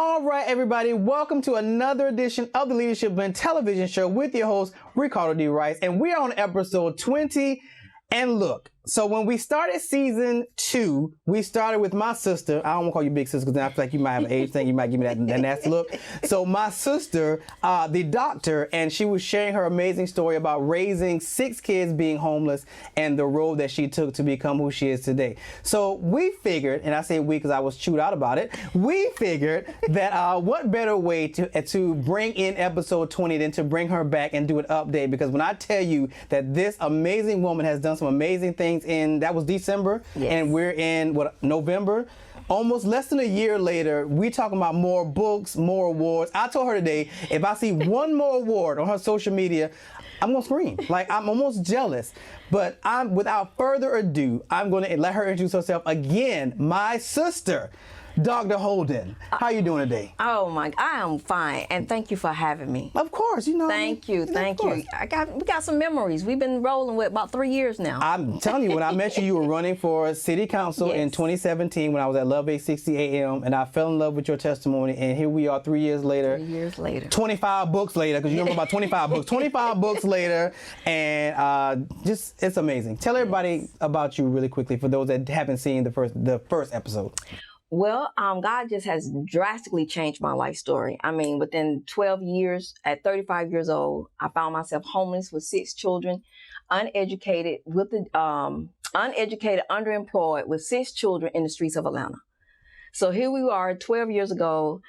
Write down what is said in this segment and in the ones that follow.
All right, everybody, welcome to another edition of the Leadership Blend television show with your host, Ricardo D. Rice, and we're on episode 20. And look, so when we started season 2, we started with my sister. I don't want to call you big sister because then I feel like you might have an age thing. You might give me that nasty look. So my sister, the doctor, and she was sharing her amazing story about raising 6 kids being homeless and the road that she took to become who she is today. So we figured, and I say we because I was chewed out about it, we figured that what better way to bring in episode 20 than to bring her back and do an update, because when I tell you that this amazing woman has done some amazing things that was December, yes. And we're in November, almost less than a year later, we talking about more books, more awards. I told her today, if I see one more award on her social media, I'm gonna scream. Like, I'm almost jealous. But without further ado, I'm gonna let her introduce herself again. My sister, Dr. Holden. How you doing today? Oh my, I am fine, and thank you for having me. Of course, you know. Thank you. We got some memories. We've been rolling with about 3 years now. I'm telling you, when I met you, you were running for city council Yes. in 2017 when I was at Love 860 AM, and I fell in love with your testimony, and here we are 3 years later. 3 years later. 25 books later, because you remember about 25 books. 25 books later, and just, it's amazing. Tell everybody about you really quickly for those that haven't seen the first episode. Well, God just has drastically changed my life story. I mean, within 12 years, at 35 years old, I found myself homeless with 6 children, uneducated, underemployed, with 6 children in the streets of Atlanta. So here we are 12 years ago.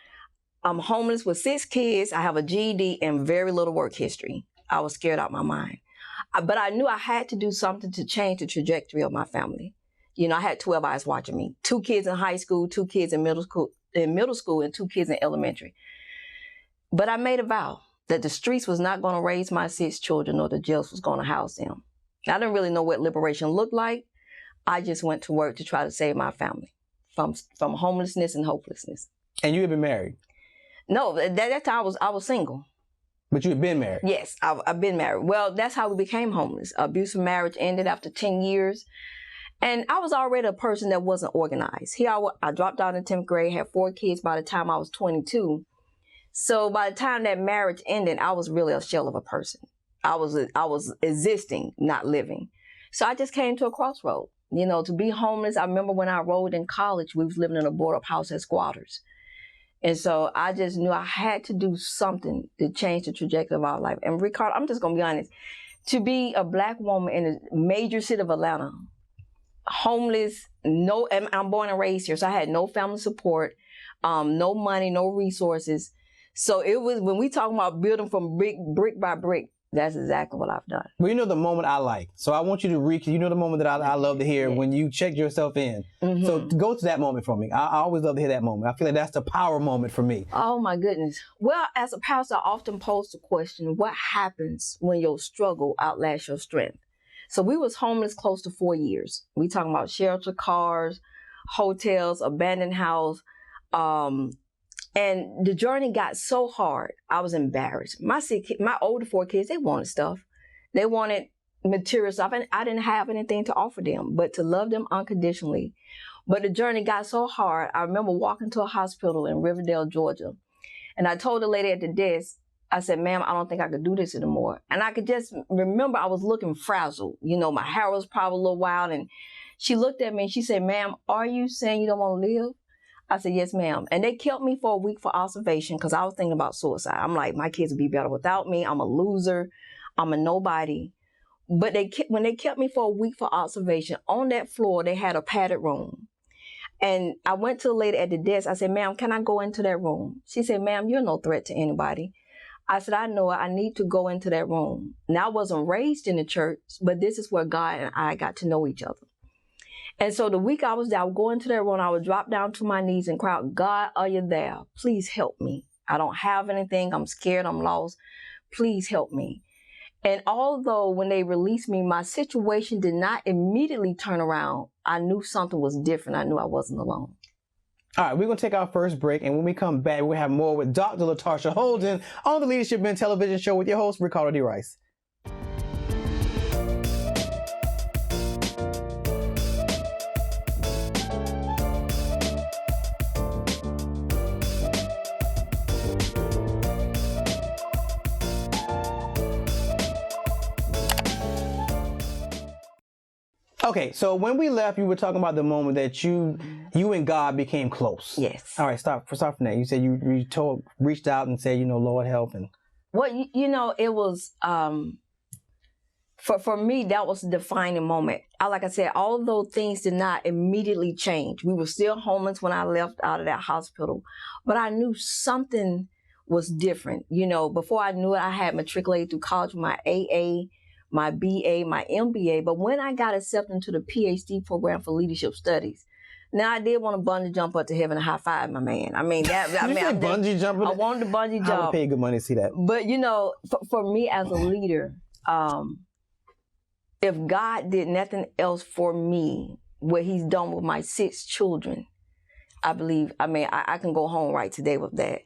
I'm homeless with 6 kids. I have a GED and very little work history. I was scared out of my mind. But I knew I had to do something to change the trajectory of my family. You know, I had 12 eyes watching me. 2 kids in high school, 2 kids in middle school, and 2 kids in elementary. But I made a vow that the streets was not going to raise my 6 children, or the jails was going to house them. I didn't really know what liberation looked like. I just went to work to try to save my family from homelessness and hopelessness. And you had been married? No, that time I was single. But you had been married? Yes, I've been married. Well, that's how we became homeless. Abusive marriage ended after 10 years. And I was already a person that wasn't organized. Here I dropped out in 10th grade, had 4 kids by the time I was 22. So by the time that marriage ended, I was really a shell of a person. I was existing, not living. So I just came to a crossroad. You know, to be homeless, I remember when I enrolled in college, we was living in a board-up house as squatters. And so I just knew I had to do something to change the trajectory of our life. And Ricardo, I'm just going to be honest. To be a Black woman in a major city of Atlanta, homeless, and I'm born and raised here, so I had no family support, no money, no resources. So it was, when we talking about building from brick by brick, that's exactly what I've done. Well, you know the moment I like. So I want you to you know the moment that I love to hear, when you checked yourself in. Mm-hmm. So go to that moment for me. I always love to hear that moment. I feel like that's the power moment for me. Oh my goodness. Well, as a pastor, I often pose the question, what happens when your struggle outlasts your strength? So we was homeless close to 4 years. We talking about shelter, cars, hotels, abandoned house. And the journey got so hard, I was embarrassed. My older 4 kids, they wanted stuff. They wanted material stuff, and I didn't have anything to offer them, but to love them unconditionally. But the journey got so hard, I remember walking to a hospital in Riverdale, Georgia. And I told the lady at the desk, I said, ma'am, I don't think I could do this anymore. And I could just remember I was looking frazzled. You know, my hair was probably a little wild. And she looked at me and she said, ma'am, are you saying you don't want to live? I said, yes, ma'am. And they kept me for a week for observation because I was thinking about suicide. I'm like, my kids would be better without me. I'm a loser. I'm a nobody. But when they kept me for a week for observation, on that floor, they had a padded room. And I went to the lady at the desk. I said, ma'am, can I go into that room? She said, ma'am, you're no threat to anybody. I said, I know it. I need to go into that room. Now, I wasn't raised in the church, but this is where God and I got to know each other. And so the week I was there, I would go into that room, I would drop down to my knees and cry, God, are you there? Please help me. I don't have anything. I'm scared. I'm lost. Please help me. And although when they released me, my situation did not immediately turn around, I knew something was different. I knew I wasn't alone. All right, we're going to take our first break, and when we come back, we'll have more with Dr. Latarsha Holden on the Leadership Blend television show with your host, Ricardo D. Rice. Okay, so when we left, you were talking about the moment that you and God became close. Yes. All right, stop from that. You said you reached out and said, Lord help. And Well, it was for me, that was the defining moment. Like I said, although things did not immediately change, we were still homeless when I left out of that hospital, but I knew something was different. Before I knew it, I had matriculated through college with my AA, my BA, my MBA. But when I got accepted into the PhD program for leadership studies, now I did want to bungee jump up to heaven and high five my man. I mean, bungee jumping. I wanted to bungee jump. I would pay good money to see that. But for me as a leader, if God did nothing else for me, what He's done with my 6 children, I believe. I can go home right today with that.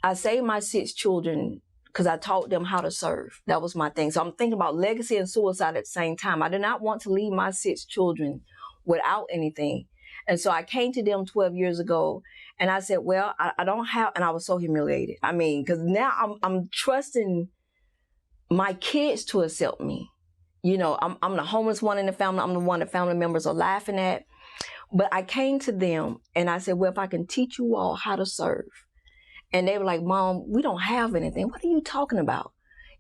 I saved my 6 children because I taught them how to serve. That was my thing. So I'm thinking about legacy and suicide at the same time. I did not want to leave my 6 children without anything. And so I came to them 12 years ago and I said, well, I don't have, and I was so humiliated. Because now I'm trusting my kids to accept me. I'm the homeless one in the family. I'm the one the family members are laughing at. But I came to them and I said, well, if I can teach you all how to serve. And they were like, Mom, we don't have anything. What are you talking about?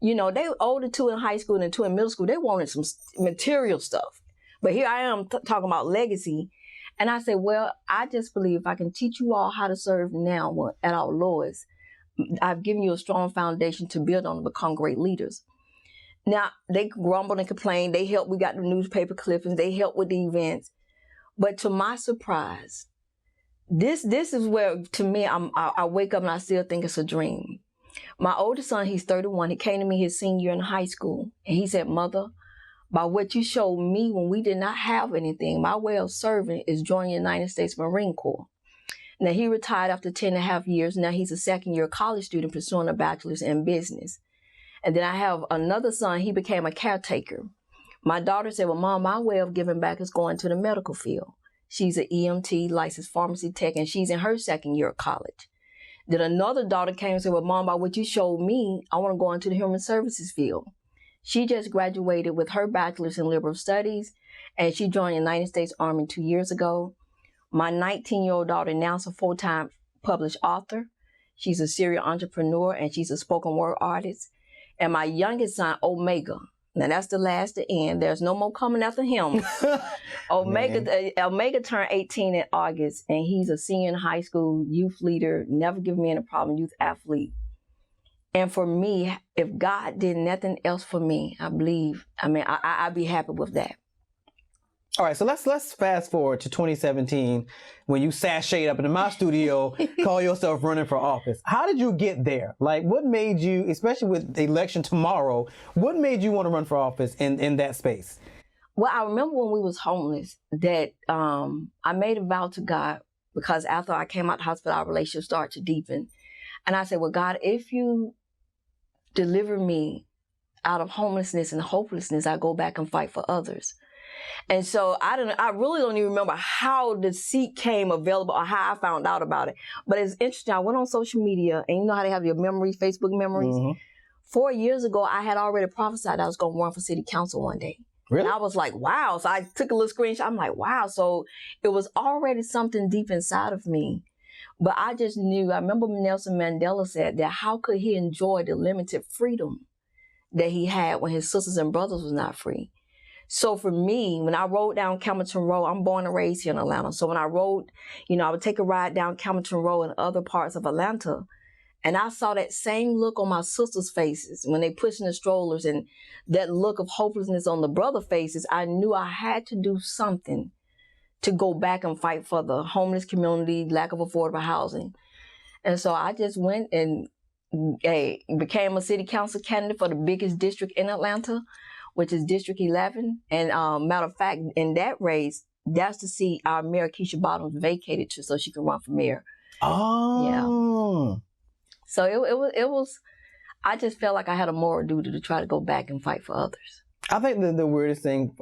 They were older 2 in high school and 2 in middle school. They wanted some material stuff. But here I am talking about legacy. And I said, well, I just believe if I can teach you all how to serve now at our lowest, I've given you a strong foundation to build on to become great leaders. Now, they grumbled and complained. They helped. We got the newspaper clippings. They helped with the events. But to my surprise, this is where, to me, I wake up and I still think it's a dream. My oldest son, he's 31. He came to me his senior year in high school. And he said, Mother, by what you showed me when we did not have anything, my way of serving is joining the United States Marine Corps. Now, he retired after 10 and a half years. Now he's a second-year college student pursuing a bachelor's in business. And then I have another son. He became a caretaker. My daughter said, well, Mom, my way of giving back is going to the medical field. She's an EMT, licensed pharmacy tech, and she's in her second year of college. Then another daughter came and said, well, Mom, by what you showed me, I want to go into the human services field. She just graduated with her bachelor's in liberal studies, and she joined the United States Army 2 years ago. My 19-year-old daughter now is a full-time published author. She's a serial entrepreneur, and she's a spoken word artist. And my youngest son, Omega, now that's the last to end. There's no more coming after him. Omega turned 18 in August, and he's a senior in high school, youth leader, never given me any problem, youth athlete. And for me, if God did nothing else for me, I believe, I'd be happy with that. All right, so let's fast forward to 2017 when you sashayed up into my studio, call yourself running for office. How did you get there? Like, what made you, especially with the election tomorrow, what made you want to run for office in that space? Well, I remember when we was homeless that I made a vow to God because after I came out of the hospital, our relationship started to deepen. And I said, well, God, if you deliver me out of homelessness and hopelessness, I go back and fight for others. And so I really don't even remember how the seat came available or how I found out about it. But it's interesting. I went on social media, and you know how they have your memories, Facebook memories? Mm-hmm. 4 years ago, I had already prophesied I was going to run for city council one day. Really? And I was like, wow. So I took a little screenshot. I'm like, wow. So it was already something deep inside of me. But I just knew, I remember Nelson Mandela said that how could he enjoy the limited freedom that he had when his sisters and brothers was not free? So for me, when I rode down Camerton Road, I'm born and raised here in Atlanta. So when I rode, I would take a ride down Camerton Road and other parts of Atlanta, and I saw that same look on my sisters' faces when they pushing the strollers and that look of hopelessness on the brother faces. I knew I had to do something to go back and fight for the homeless community, lack of affordable housing. And so I just went and became a city council candidate for the biggest district in Atlanta, which is District 11. And matter of fact, in that race, that's the seat our Mayor Keisha Bottoms vacated to so she could run for mayor. Oh. Yeah. So it was, I just felt like I had a moral duty to try to go back and fight for others. I think the weirdest thing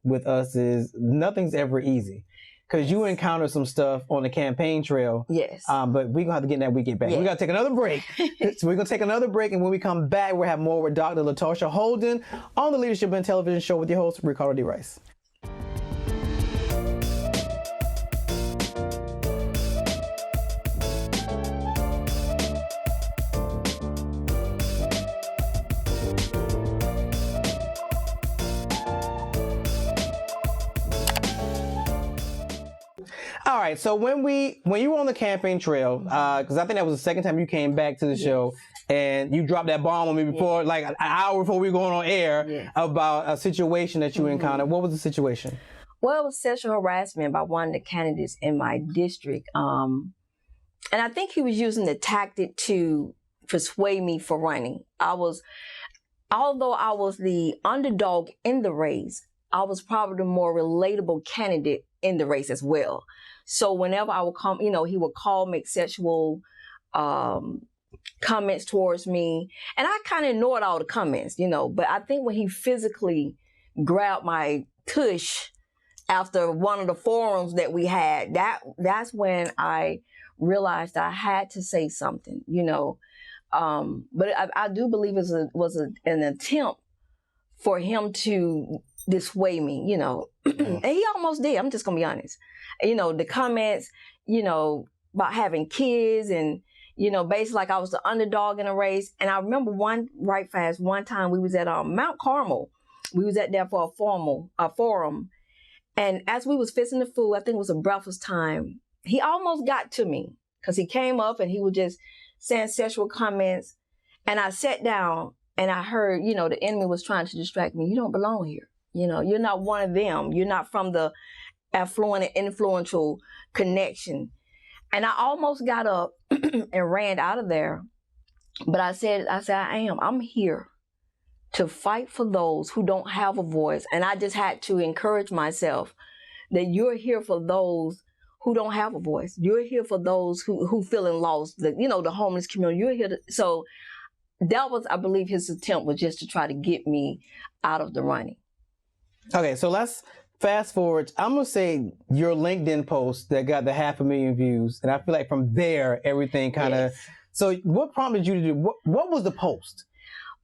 with us is nothing's ever easy. because you encountered some stuff on the campaign trail. Yes. But we're going to have to get in that when we get back. Yeah. We got to take another break. So we're going to take another break. And when we come back, we'll have more with Dr. Latarsha Holden on the Leadership and Television Show with your host, Ricardo D. Rice. All right. So when you were on the campaign trail, because I think that was the second time you came back to the show, and you dropped that bomb on me before, like an hour before we were going on air, about a situation that you encountered. What was the situation? Well, it was sexual harassment by one of the candidates in my district. And I think he was using the tactic to persuade me for running. Although I was the underdog in the race, I was probably the more relatable candidate in the race as well. So whenever I would come, he would call, make sexual comments towards me. And I kind of ignored all the comments, but I think when he physically grabbed my tush after one of the forums that we had, that's when I realized I had to say something, But I do believe it was an attempt for him to dissuade me, and he almost did. I'm just gonna be honest. The comments, about having kids and, basically like I was the underdog in a race. And I remember one time we was at Mount Carmel. We was at there for a forum. And as we was fixing the food, I think it was a breakfast time, he almost got to me because he came up and he was just saying sexual comments. And I sat down and I heard, the enemy was trying to distract me. You don't belong here. You're not one of them. You're not from the affluent and influential connection. And I almost got up and ran out of there. But I said, I'm here to fight for those who don't have a voice. And I just had to encourage myself that you're here for those who don't have a voice. You're here for those who feeling lost, the homeless community. You're here so that was, I believe, his attempt was just to try to get me out of the running. Okay, so let's fast forward. I'm going to say your LinkedIn post that got the 500,000 views. And I feel like from there, everything kind of... Yes. So what prompted you to do... What was the post?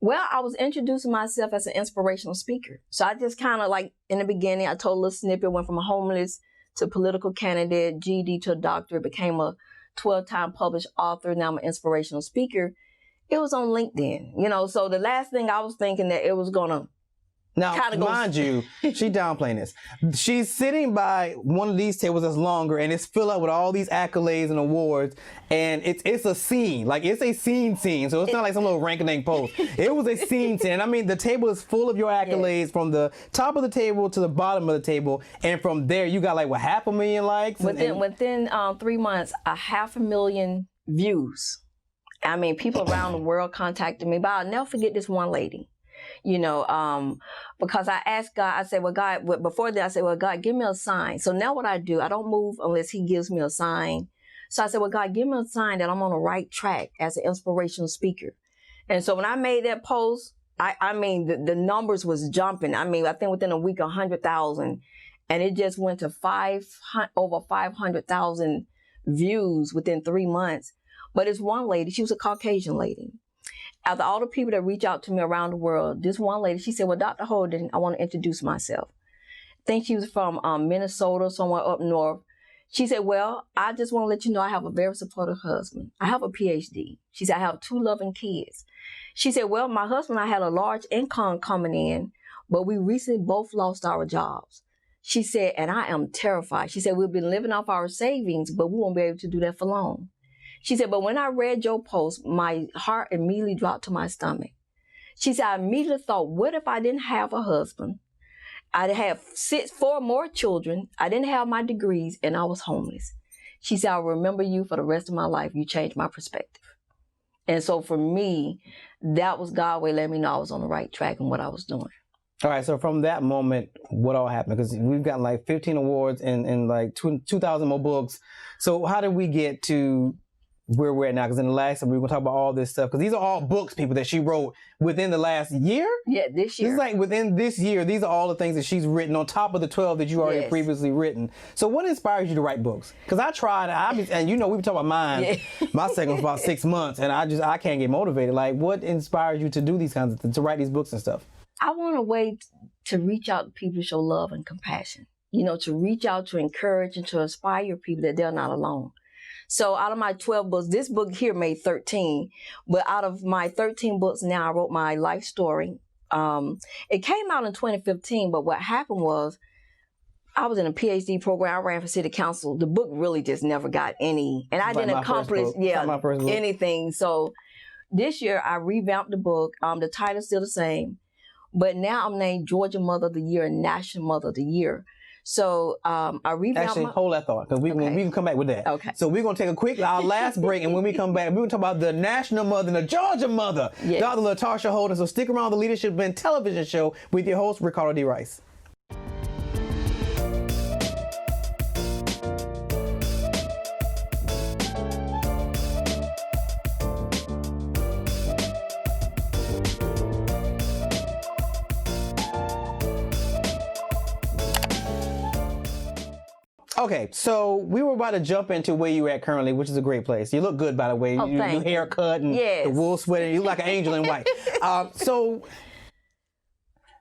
Well, I was introducing myself as an inspirational speaker. So I just kind of like, in the beginning, I told a little snippet, went from a homeless to political candidate, GED to a doctorate, became a 12-time published author. Now I'm an inspirational speaker. It was on LinkedIn, so the last thing I was thinking that it was going to... Now, mind you, she downplaying this. She's sitting by one of these tables that's longer, and it's filled up with all these accolades and awards, and it's a scene. Like, it's a scene. So it's not like some little rank-a-dang post. It was a scene. And I mean, the table is full of your accolades from the top of the table to the bottom of the table, and from there, you got like, 500,000 likes? Within 3 months, 500,000 views. I mean, people around the world contacted me, but I'll never forget this one lady. Because I asked God, I said, well, God, before that, I said, well, God, give me a sign. So now what I do, I don't move unless he gives me a sign. So I said, well, God, give me a sign that I'm on the right track as an inspirational speaker. And so when I made that post, I mean, the numbers was jumping. I mean, I think within a week, 100,000, and it just went to over 500,000 views within 3 months. But it's one lady, she was a Caucasian lady. After all the people that reach out to me around the world, this one lady, she said, well, Dr. Holden, I want to introduce myself. I think she was from Minnesota, somewhere up north. She said, well, I just want to let you know I have a very supportive husband. I have a PhD. She said, I have 2 loving kids. She said, well, my husband and I had a large income coming in, but we recently both lost our jobs. She said, and I am terrified. She said, we've been living off our savings, but we won't be able to do that for long. She said, but when I read your post, my heart immediately dropped to my stomach. She said, I immediately thought, what if I didn't have a husband? I'd have 4 more children. I didn't have my degrees and I was homeless. She said, I'll remember you for the rest of my life. You changed my perspective. And so for me, that was God way letting me know I was on the right track and what I was doing. All right, so from that moment, what all happened? Because we've gotten like 15 awards and like 2,000 more books. So how did we get to where we're at now? Because in the last time we were going to talk about all this stuff. Because these are all books, people, that she wrote within the last year. Yeah, this year. This is like within this year. These are all the things that she's written on top of the 12 that you already previously written. So what inspires you to write books? Because I tried, and you know, we were talking about mine. Yeah. My second was about 6 months, and I can't get motivated. Like, what inspires you to do these kinds of things, to write these books and stuff? I want a way to reach out to people to show love and compassion. You know, to reach out, to encourage, and to inspire people that they're not alone. So out of my 12 books, this book here made 13. But out of my 13 books now, I wrote my life story. It came out in 2015, but what happened was I was in a PhD program. I ran for city council. The book really just never got any, and I didn't accomplish anything. So this year I revamped the book. The title's still the same, but now I'm named Georgia Mother of the Year and National Mother of the Year. So I revamped. Actually, hold that thought, because we can come back with that. Okay. So we're gonna take our last break, and when we come back, we're gonna talk about the National Mother and the Georgia Mother, Dr. Latarsha Holden. So stick around the Leadership Men television show with your host Ricardo D. Rice. Okay, so we were about to jump into where you're at currently, which is a great place. You look good, by the way. Oh, Your haircut and the wool sweater. You look like an angel in white. So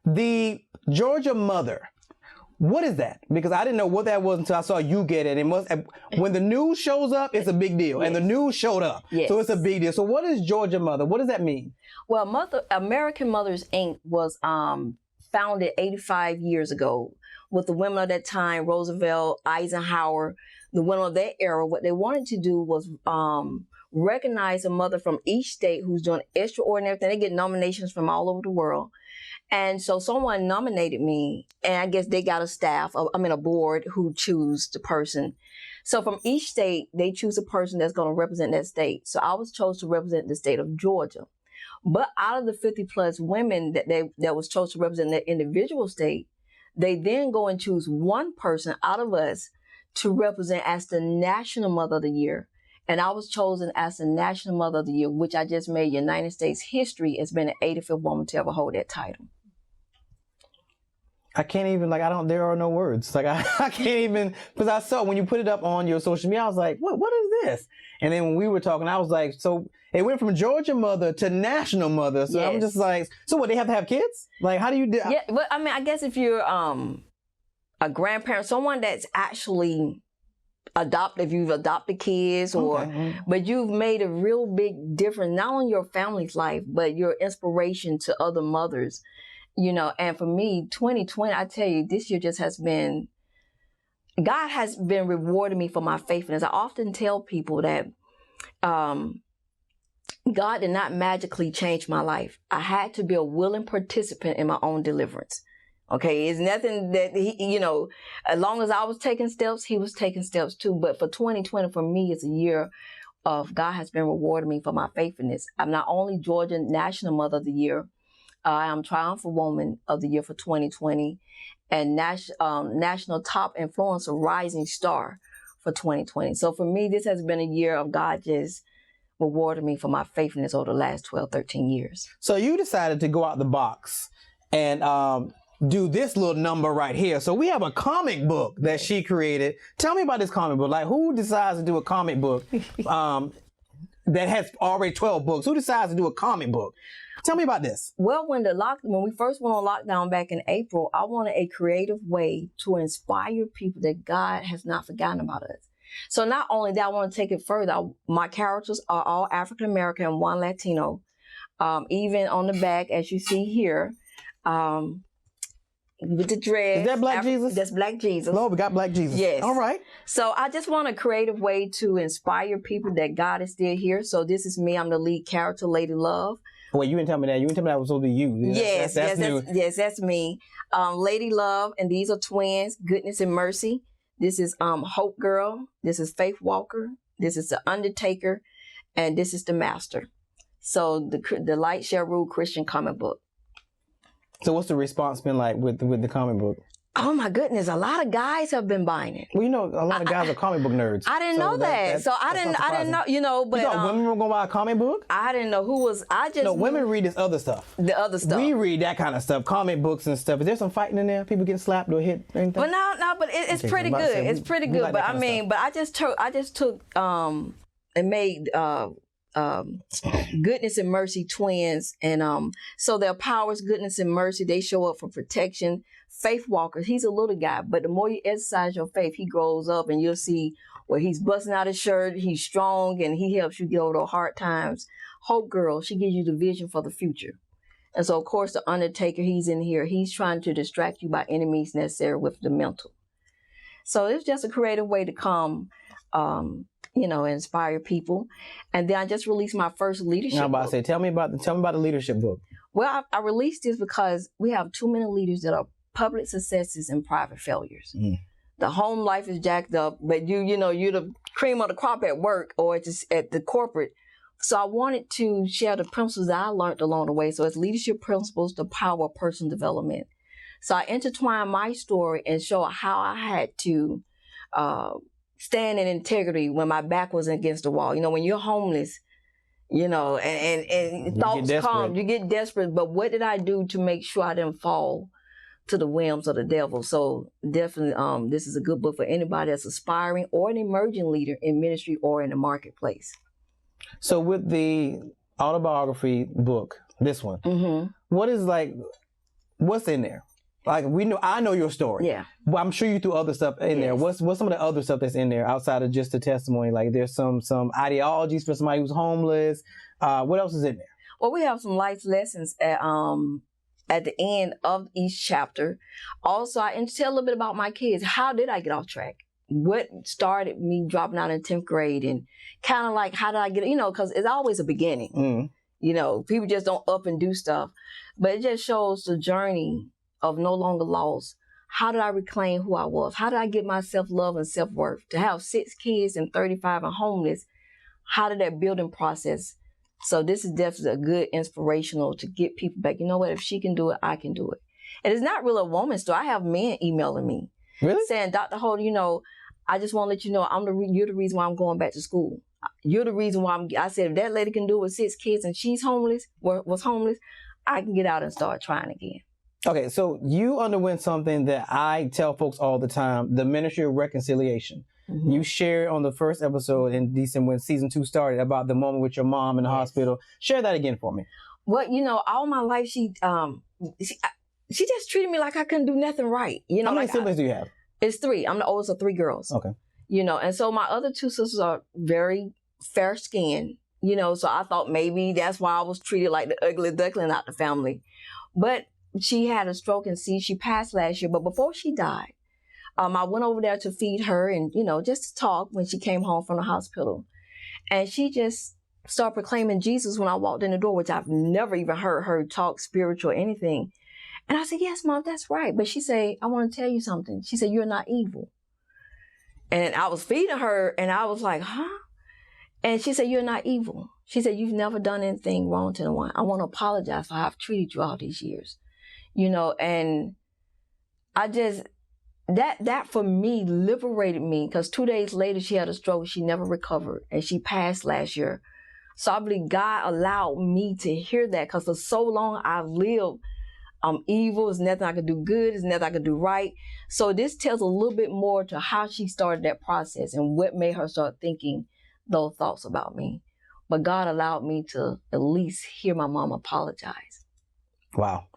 the Georgia Mother, what is that? Because I didn't know what that was until I saw you get it. When the news shows up, it's a big deal. And the news showed up. So it's a big deal. So what is Georgia Mother? What does that mean? Well, American Mothers, Inc. was founded 85 years ago with the women of that time, Roosevelt, Eisenhower, the women of that era. What they wanted to do was recognize a mother from each state who's doing extraordinary things. They get nominations from all over the world. And so someone nominated me, and I guess they got a board who choose the person. So from each state, they choose a person that's going to represent that state. So I was chosen to represent the state of Georgia. But out of the 50 plus women that was chosen to represent their individual state, they then go and choose one person out of us to represent as the National Mother of the Year. And I was chosen as the National Mother of the Year, which I just made United States history as being the 85th woman to ever hold that title. I can't even, there are no words. I can't even, because I saw when you put it up on your social media, I was like, what is this? And then when we were talking, I was like, so it went from Georgia Mother to National Mother. So I'm just like, so what, they have to have kids? Like, how do you do? Yeah, but I mean, I guess if you're a grandparent, someone that's actually adopted, you've adopted kids, but you've made a real big difference, not only your family's life, but your inspiration to other mothers. You know, and for me, 2020, I tell you, this year just has been, God has been rewarding me for my faithfulness. I often tell people that God did not magically change my life. I had to be a willing participant in my own deliverance. Okay, it's nothing that as long as I was taking steps, he was taking steps too. But for 2020, for me, it's a year of God has been rewarding me for my faithfulness. I'm not only Georgia National Mother of the Year, I am Triumphant Woman of the Year for 2020 and National Top Influencer Rising Star for 2020. So for me, this has been a year of God just rewarding me for my faithfulness over the last 12, 13 years. So you decided to go out the box and do this little number right here. So we have a comic book that she created. Tell me about this comic book. Like, who decides to do a comic book that has already 12 books? Who decides to do a comic book? Tell me about this. Well, when we first went on lockdown back in April, I wanted a creative way to inspire people that God has not forgotten about us. So not only that, I want to take it further. My characters are all African American and one Latino. Even on the back, as you see here, with the dress. Is that Black Jesus? That's Black Jesus. Lord, we got Black Jesus. Yes. All right. So I just want a creative way to inspire people that God is still here. So this is me. I'm the lead character, Lady Love. Wait, you didn't tell me that. You didn't tell me that was supposed to be you. Yes, that's me. Lady Love, and these are twins, Goodness and Mercy. This is Hope Girl. This is Faith Walker. This is the Undertaker, and this is the Master. So the Light Shall Rule Christian comic book. So what's the response been like with the comic book? Oh my goodness, a lot of guys have been buying it. Well, you know, a lot of guys are comic book nerds. I didn't know that. So I didn't know, you know, but you thought women were gonna buy a comic book? I didn't know who was. I just No, women read this other stuff. The other stuff. We read that kind of stuff, comic books and stuff. Is there some fighting in there? People getting slapped or hit? Anything? But no, but it's pretty good. It's pretty good. Like but I mean, but I just took and made Goodness and Mercy twins, and so their powers, goodness and mercy, they show up for protection. Faith walkers, he's a little guy, but the more you exercise your faith, he grows up, and you'll see where he's busting out his shirt, he's strong, and he helps you get over the hard times. Hope girl, she gives you the vision for the future. And so, of course, the Undertaker, he's in here. He's trying to distract you by any means necessary with the mental. So it's just a creative way to come, you know, inspire people. And then I just released my first leadership book. I'm about to say, tell me about the leadership book. Well, I released this because we have too many leaders that are public successes and private failures. The home life is jacked up, but you know, you're the cream of the crop at work or just at the corporate. So I wanted to share the principles that I learned along the way. So it's leadership principles, the power of personal development. So I intertwine my story and show how I had to stand in integrity when my back was against the wall. You know, when you're homeless, you know, and thoughts come, you get desperate. But what did I do to make sure I didn't fall to the whims of the devil? So definitely, this is a good book for anybody that's aspiring or an emerging leader in ministry or in the marketplace. So with the autobiography book, this one, what's in there? Like I know your story. Yeah. But I'm sure you threw other stuff in there. What's some of the other stuff that's in there outside of just the testimony? Like there's some ideologies for somebody who's homeless. What else is in there? Well, we have some life lessons at the end of each chapter. Also, I tell a little bit about my kids. How did I get off track? What started me dropping out in 10th grade, and kind of like, how did I get, you know, because it's always a beginning. You know, people just don't up and do stuff. But it just shows the journey of no longer lost. How did I reclaim who I was? How did I get my self-love and self-worth? To have 6 kids and 35 and homeless, how did that building process? So this is definitely a good inspirational to get people back. You know what? If she can do it, I can do it. And it's not really a woman's story. I have men emailing me. Really? Saying, Dr. Holden, you know, I just want to let you know you're the reason why I'm going back to school. You're the reason why I said, if that lady can do it with 6 kids and she's homeless, was homeless, I can get out and start trying again. Okay, so you underwent something that I tell folks all the time, the ministry of reconciliation. You shared on the first episode in December when season 2 started about the moment with your mom in the hospital. Share that again for me. Well, you know, all my life she just treated me like I couldn't do nothing right. You know, how many siblings do you have? It's 3. I'm the oldest of 3 girls. Okay. You know, and so my other 2 sisters are very fair skinned. You know, so I thought maybe that's why I was treated like the ugly duckling out the family. But she had a stroke and she passed last year. But before she died, I went over there to feed her and, you know, just to talk when she came home from the hospital. And she just started proclaiming Jesus when I walked in the door, which I've never even heard her talk spiritual or anything. And I said, yes, Mom, that's right. But she said, I want to tell you something. She said, you're not evil. And I was feeding her and I was like, huh? And she said, you're not evil. She said, you've never done anything wrong to anyone. I want to apologize for how I've treated you all these years. You know, and I just, that for me liberated me, because 2 days later she had a stroke. She never recovered and she passed last year. So I believe God allowed me to hear that, because for so long I've lived, I'm evil, there's nothing I can do good, there's nothing I can do right. So this tells a little bit more to how she started that process and what made her start thinking those thoughts about me. But God allowed me to at least hear my mom apologize. Wow.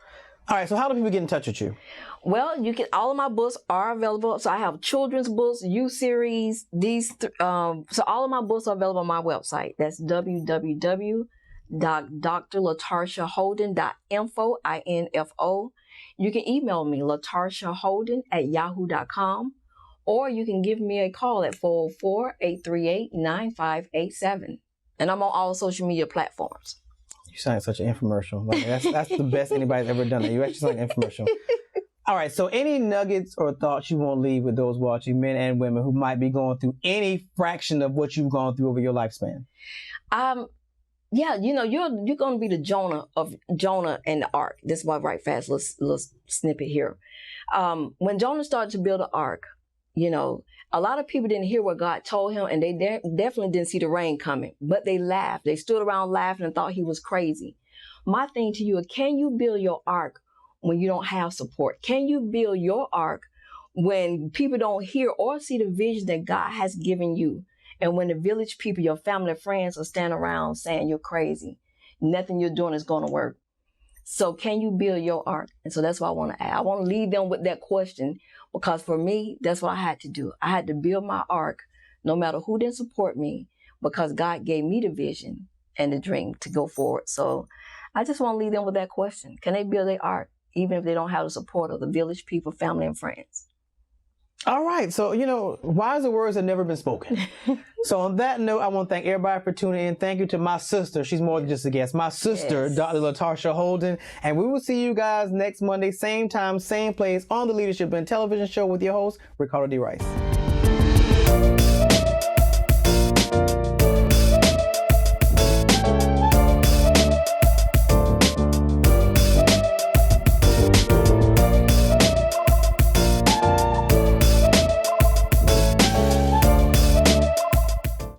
All right, so how do people get in touch with you? Well, all of my books are available. So I have children's books, youth series, so all of my books are available on my website. That's www.drlatarshaholden.info, I-N-F-O. You can email me, latarshaholden@yahoo.com, or you can give me a call at 404-838-9587. And I'm on all social media platforms. You sound like such an infomercial. Like, that's the best anybody's ever done. You actually sound like an infomercial. All right, so any nuggets or thoughts you want to leave with those watching, men and women, who might be going through any fraction of what you've gone through over your lifespan? Yeah, you're going to be the Jonah and the ark. This is why I write fast. Little snippet here. When Jonah started to build an ark, a lot of people didn't hear what God told him, and they definitely didn't see the rain coming. But they laughed. They stood around laughing and thought he was crazy. My thing to you is, can you build your ark when you don't have support? Can you build your ark when people don't hear or see the vision that God has given you? And when the village people, your family and friends, are standing around saying you're crazy, nothing you're doing is going to work. So can you build your ark? And so that's what I want to add. I want to leave them with that question, because for me, that's what I had to do. I had to build my ark no matter who didn't support me, because God gave me the vision and the dream to go forward. So I just want to leave them with that question. Can they build their ark even if they don't have the support of the village people, family, and friends? All right. So, wiser words have never been spoken. So on that note, I want to thank everybody for tuning in. Thank you to my sister. She's more than just a guest. My sister, Yes. Dr. Latarsha Holden. And we will see you guys next Monday, same time, same place, on the Leadership and Television Show with your host, Ricardo D. Rice.